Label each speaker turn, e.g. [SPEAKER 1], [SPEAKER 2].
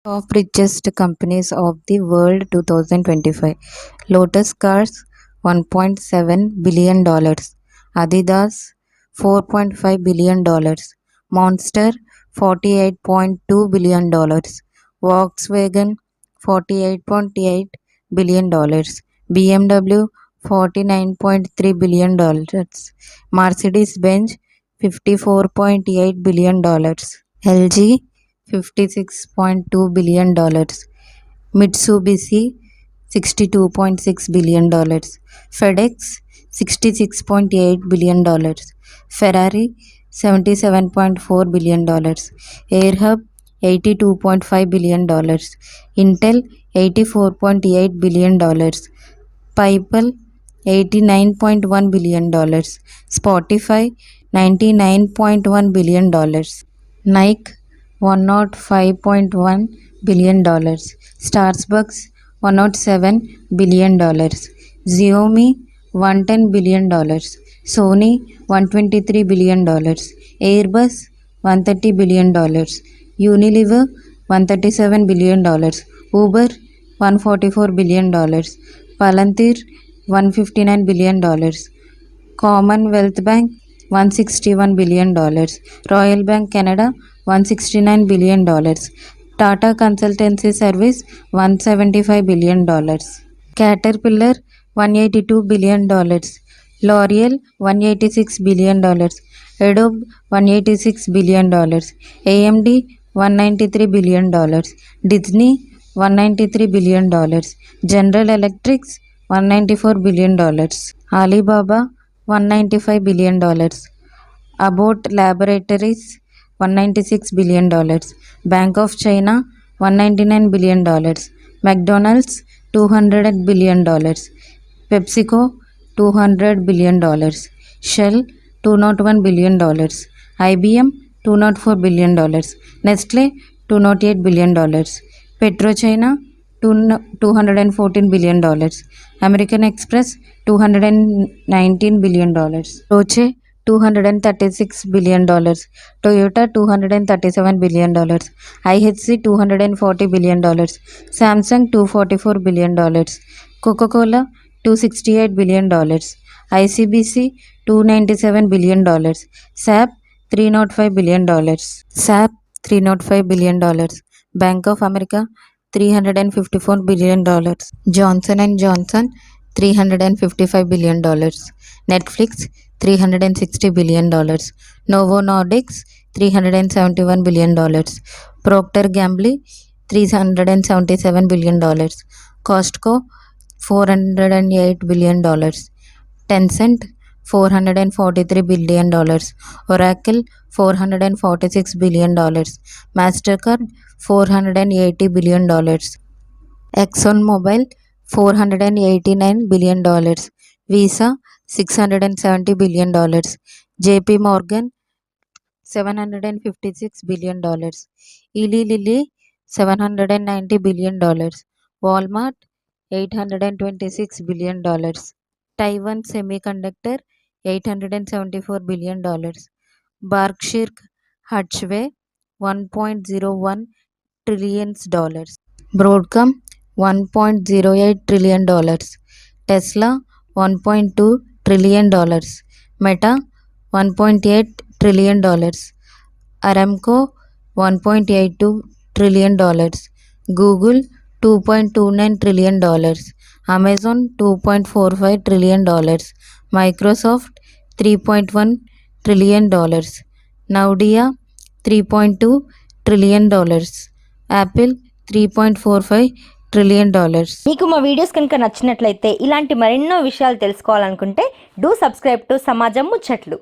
[SPEAKER 1] Top richest companies of the world 2025. Lotus Cars $1.7 billion. Adidas $4.5 billion. Monster $48.2 billion. Volkswagen $48.8 billion. BMW $49.3 billion. Mercedes Benz $54.8 billion. LG $56.2 billion. Mitsubishi $62.6 billion. FedEx $66.8 billion. Ferrari $77.4 billion. Airhub $82.5 billion. Intel $84.8 billion. PayPal $89.1 billion. Spotify $99.1 billion. Nike $105.1 billion. Starbucks $107 billion. Xiaomi $110 billion. Sony $123 billion. Airbus $130 billion. Unilever $137 billion. Uber $144 billion. Palantir $159 billion. Commonwealth Bank $161 billion. Royal Bank Canada $169 billion. Tata Consultancy Service $175 billion. Caterpillar $182 billion. L'Oreal $186 billion. Adobe $186 billion. AMD $193 billion. Disney $193 billion. General Electrics $194 billion. Alibaba $195 billion. Abbott Laboratories $196 billion. Bank of China $199 billion. McDonald's $200 billion. PepsiCo $200 billion. Shell $201 billion. IBM $204 billion. Nestle $208 billion. PetroChina $214 billion. American Express $219 billion. Roche $236 billion. Toyota $237 billion. IHC $240 billion. Samsung $244 billion. Coca-Cola $268 billion. ICBC $297 billion. SAP $305 billion. SAP $305 billion. Bank of America $354 billion. Johnson and Johnson $355 billion. Netflix $360 billion. Novo Nordics $371 billion. Procter Gamble $377 billion. Costco $408 billion. Tencent $443 billion. Oracle $446 billion. MasterCard $480 billion. ExxonMobil $489 billion. Visa $670 billion. JP Morgan $756 billion. Eli Lilly $790 billion. Walmart $826 billion. Taiwan Semiconductor $874 billion. Berkshire Hathaway $1.01 trillion. Broadcom $1.08 trillion. Tesla $1.2 trillion. Meta $1.8 trillion. Aramco $1.82 trillion. Google $2.29 trillion. Amazon $2.45 trillion. Microsoft $3.1 trillion. Nvidia $3.2 trillion. Apple $3.45 trillion.
[SPEAKER 2] మీకు మా videos కనుక నచ్చినట్లయితే ఇలాంటి మరెన్నో విషయాలు తెలుసుకోవాలనుకుంటే do subscribe to సమాజం ముచ్చట్లు.